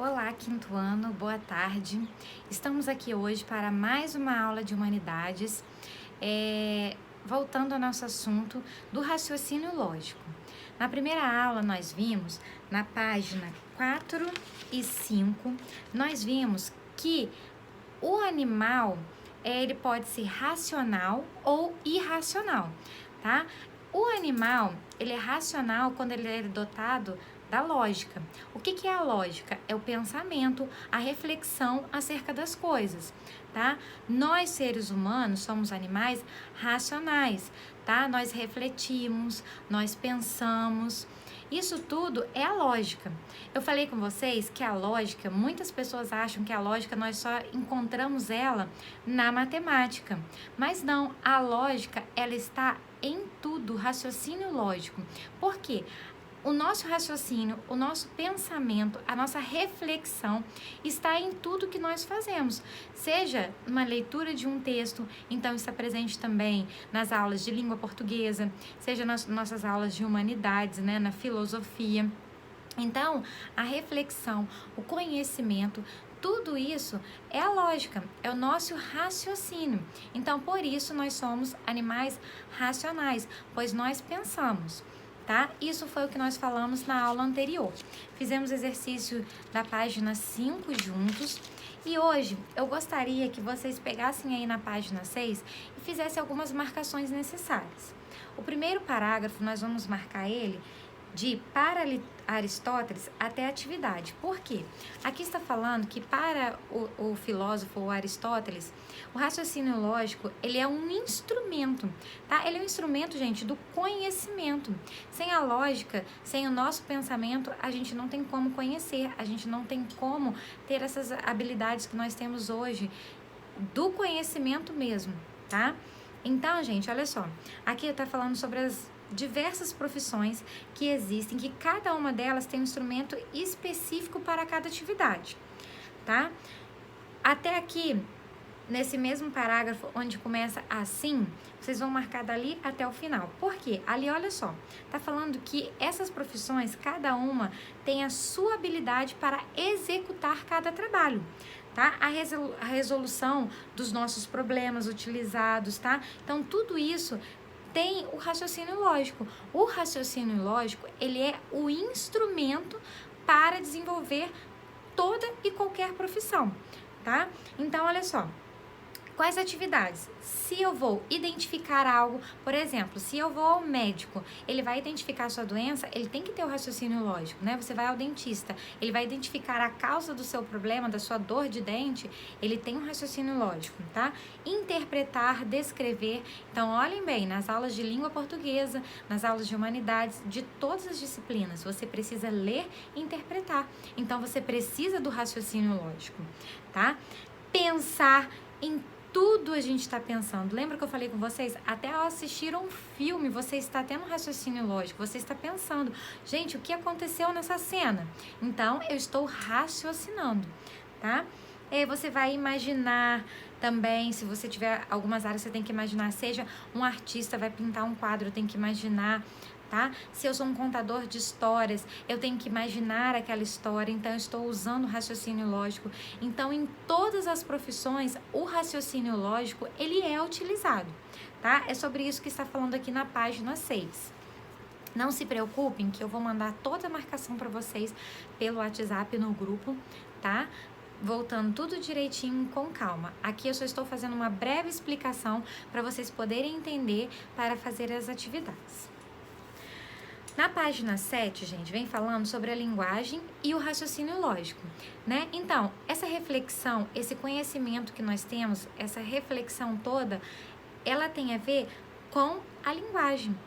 Olá, quinto ano, boa tarde. Estamos aqui hoje para mais uma aula de humanidades, voltando ao nosso assunto do raciocínio lógico. Na primeira aula nós vimos, na página 4 e 5, nós vimos que o animal ele pode ser racional ou irracional, tá? O animal ele é racional quando ele é dotado da lógica. O que é a lógica? É o pensamento, a reflexão acerca das coisas, tá? Nós, seres humanos, somos animais racionais, tá? Nós refletimos, nós pensamos. Isso tudo é a lógica. Eu falei com vocês que a lógica, muitas pessoas acham que a lógica nós só encontramos ela na matemática, mas não, a lógica ela está em tudo, raciocínio lógico. Por quê? O nosso raciocínio, o nosso pensamento, a nossa reflexão está em tudo que nós fazemos. Seja uma leitura de um texto, então está presente também nas aulas de língua portuguesa, seja nas nossas aulas de humanidades, né, na filosofia. Então, a reflexão, o conhecimento, tudo isso é a lógica, é o nosso raciocínio. Então, por isso nós somos animais racionais, pois nós pensamos. Tá? Isso foi o que nós falamos na aula anterior. Fizemos exercício da página 5 juntos e hoje eu gostaria que vocês pegassem aí na página 6 e fizessem algumas marcações necessárias. O primeiro parágrafo nós vamos marcar ele de para Aristóteles até atividade. Por quê? Aqui está falando que para o filósofo Aristóteles, o raciocínio lógico, ele é um instrumento, tá? Ele é um instrumento, gente, do conhecimento. Sem a lógica, sem o nosso pensamento, a gente não tem como conhecer, a gente não tem como ter essas habilidades que nós temos hoje, do conhecimento mesmo, tá? Então, gente, olha só, aqui está falando sobre as diversas profissões que existem, que cada uma delas tem um instrumento específico para cada atividade, tá? Até aqui, nesse mesmo parágrafo, onde começa assim, vocês vão marcar dali até o final. Por quê? Ali, olha só, tá falando que essas profissões, cada uma tem a sua habilidade para executar cada trabalho, tá? A resolução dos nossos problemas utilizados, tá? Então, tudo isso tem o raciocínio lógico. O raciocínio lógico, ele é o instrumento para desenvolver toda e qualquer profissão, tá? Então, olha só. Quais atividades? Se eu vou identificar algo, por exemplo, se eu vou ao médico, ele vai identificar a sua doença, ele tem que ter o raciocínio lógico, né? Você vai ao dentista, ele vai identificar a causa do seu problema, da sua dor de dente, ele tem um raciocínio lógico, tá? Interpretar, descrever. Então, olhem bem, nas aulas de língua portuguesa, nas aulas de humanidades, de todas as disciplinas, você precisa ler e interpretar. Então, você precisa do raciocínio lógico, tá? Pensar em tudo a gente está pensando. Lembra que eu falei com vocês? Até ao assistir um filme, você está tendo um raciocínio lógico, você está pensando, gente, o que aconteceu nessa cena? Então, eu estou raciocinando, tá? E aí você vai imaginar também, se você tiver algumas áreas, você tem que imaginar, seja um artista vai pintar um quadro, tem que imaginar, tá? Se eu sou um contador de histórias, eu tenho que imaginar aquela história, então eu estou usando o raciocínio lógico. Então, em todas as profissões, o raciocínio lógico, ele é utilizado, tá? É sobre isso que está falando aqui na página 6. Não se preocupem que eu vou mandar toda a marcação para vocês pelo WhatsApp no grupo, tá? Voltando tudo direitinho, com calma. Aqui eu só estou fazendo uma breve explicação para vocês poderem entender para fazer as atividades. Na página 7, gente, vem falando sobre a linguagem e o raciocínio lógico, né? Então, essa reflexão, esse conhecimento que nós temos, essa reflexão toda, ela tem a ver com a linguagem,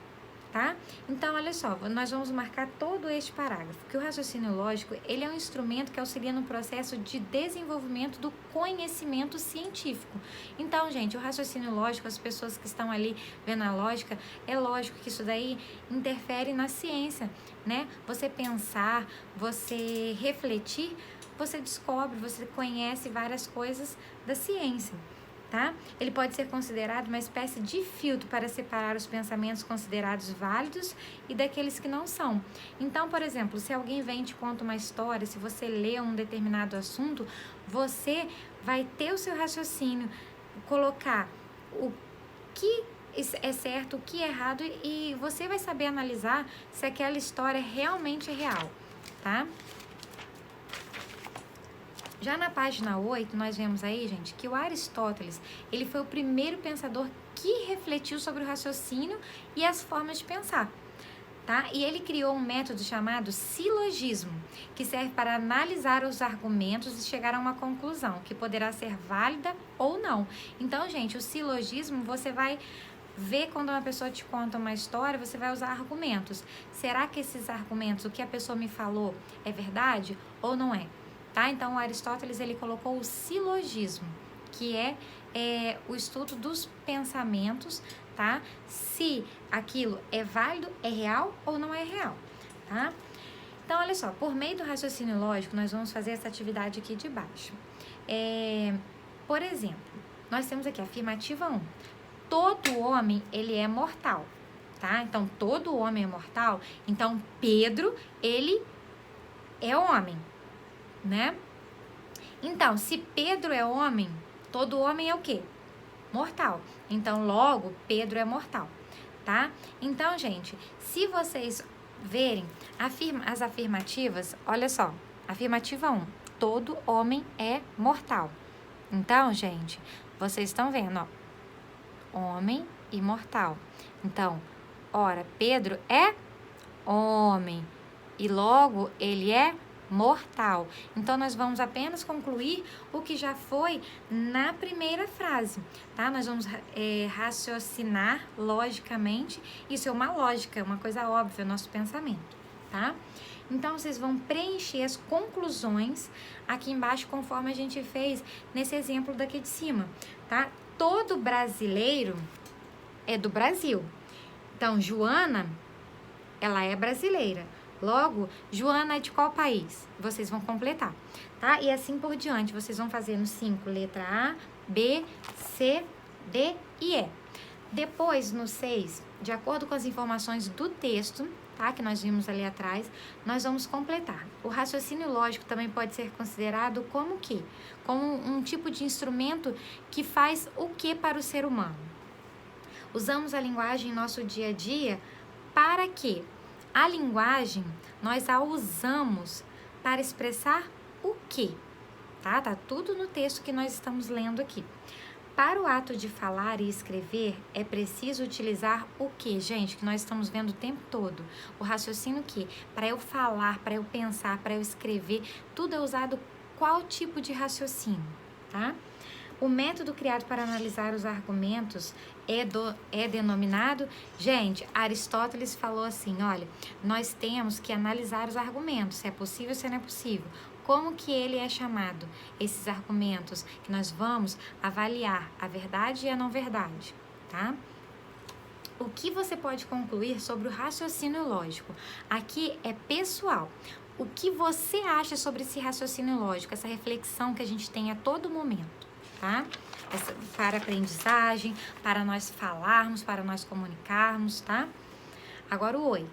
tá? Então, olha só, nós vamos marcar todo este parágrafo, que o raciocínio lógico, ele é um instrumento que auxilia no processo de desenvolvimento do conhecimento científico. Então, gente, o raciocínio lógico, as pessoas que estão ali vendo a lógica, é lógico que isso daí interfere na ciência, né? Você pensar, você refletir, você descobre, você conhece várias coisas da ciência, tá? Ele pode ser considerado uma espécie de filtro para separar os pensamentos considerados válidos e daqueles que não são. Então, por exemplo, se alguém vem e te conta uma história, se você lê um determinado assunto, você vai ter o seu raciocínio, colocar o que é certo, o que é errado, e você vai saber analisar se aquela história realmente é real, tá? Já na página 8, nós vemos aí, gente, que o Aristóteles, ele foi o primeiro pensador que refletiu sobre o raciocínio e as formas de pensar, tá? E ele criou um método chamado silogismo, que serve para analisar os argumentos e chegar a uma conclusão, que poderá ser válida ou não. Então, gente, o silogismo, você vai ver quando uma pessoa te conta uma história, você vai usar argumentos. Será que esses argumentos, o que a pessoa me falou, é verdade ou não é? Tá? Então, o Aristóteles, ele colocou o silogismo, que é o estudo dos pensamentos, tá? Se aquilo é válido, é real ou não é real, tá? Então, olha só, por meio do raciocínio lógico, nós vamos fazer essa atividade aqui de baixo. Por exemplo, nós temos aqui a afirmativa 1. Todo homem, ele é mortal, tá? Então, todo homem é mortal. Então, Pedro, ele é homem, né? Então, se Pedro é homem, todo homem é o quê? Mortal. Então, logo, Pedro é mortal, tá? Então, gente, se vocês verem as afirmativas, olha só, afirmativa 1, todo homem é mortal. Então, gente, vocês estão vendo, ó, homem e mortal. Então, ora, Pedro é homem e logo ele é mortal. Então, nós vamos apenas concluir o que já foi na primeira frase, tá? Nós vamos raciocinar logicamente. Isso é uma lógica, é uma coisa óbvia, nosso pensamento, tá? Então, vocês vão preencher as conclusões aqui embaixo, conforme a gente fez nesse exemplo daqui de cima, tá? Todo brasileiro é do Brasil. Então, Joana, ela é brasileira. Logo, Joana é de qual país? Vocês vão completar, tá? E assim por diante, vocês vão fazer no 5, letra A, B, C, D e E. Depois, no 6, de acordo com as informações do texto, tá? Que nós vimos ali atrás, nós vamos completar. O raciocínio lógico também pode ser considerado como o quê? Como um tipo de instrumento que faz o que para o ser humano? Usamos a linguagem em nosso dia a dia para quê? A linguagem, nós a usamos para expressar o quê? Tá? Tá tudo no texto que nós estamos lendo aqui. Para o ato de falar e escrever, é preciso utilizar o quê, gente? Que nós estamos vendo o tempo todo. O raciocínio que, para eu falar, para eu pensar, para eu escrever, tudo é usado qual tipo de raciocínio, tá? O método criado para analisar os argumentos é denominado... Gente, Aristóteles falou assim, olha, nós temos que analisar os argumentos, se é possível, se não é possível. Como que ele é chamado? Esses argumentos que nós vamos avaliar a verdade e a não verdade, tá? O que você pode concluir sobre o raciocínio lógico? Aqui é pessoal. O que você acha sobre esse raciocínio lógico, essa reflexão que a gente tem a todo momento, tá? Para aprendizagem, para nós falarmos, para nós comunicarmos, tá? Agora o 8.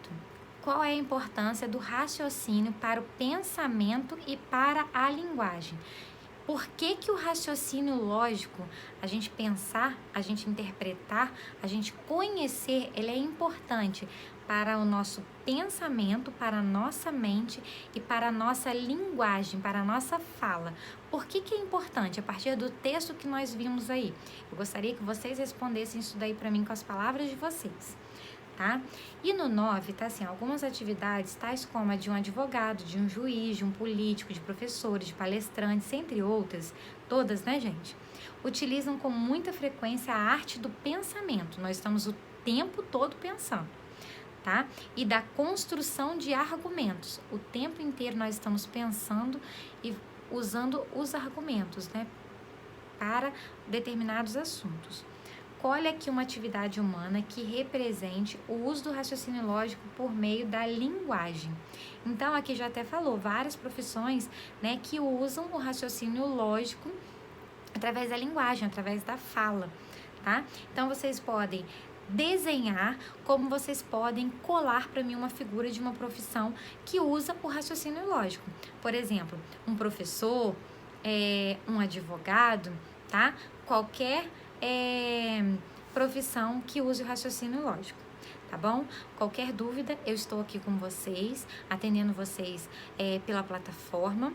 Qual é a importância do raciocínio para o pensamento e para a linguagem? Por que que o raciocínio lógico, a gente pensar, a gente interpretar, a gente conhecer, ele é importante para o nosso pensamento, para a nossa mente e para a nossa linguagem, para a nossa fala? Por que que é importante? A partir do texto que nós vimos aí. Eu gostaria que vocês respondessem isso daí para mim com as palavras de vocês, tá? E no 9, tá assim, algumas atividades, tais como a de um advogado, de um juiz, de um político, de professores, de palestrantes, entre outras, todas, né, gente? Utilizam com muita frequência a arte do pensamento. Nós estamos o tempo todo pensando, tá? E da construção de argumentos. O tempo inteiro nós estamos pensando e usando os argumentos, né, para determinados assuntos. Escolhe aqui uma atividade humana que represente o uso do raciocínio lógico por meio da linguagem. Então, aqui já até falou, várias profissões, né, que usam o raciocínio lógico através da linguagem, através da fala, tá? Então, vocês podem desenhar, como vocês podem colar para mim uma figura de uma profissão que usa o raciocínio lógico. Por exemplo, um professor, um advogado, tá? Qualquer profissão que use o raciocínio lógico, tá bom? Qualquer dúvida, eu estou aqui com vocês, atendendo vocês pela plataforma,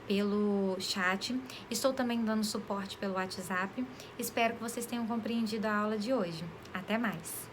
pelo chat. Estou também dando suporte pelo WhatsApp. Espero que vocês tenham compreendido a aula de hoje. Até mais!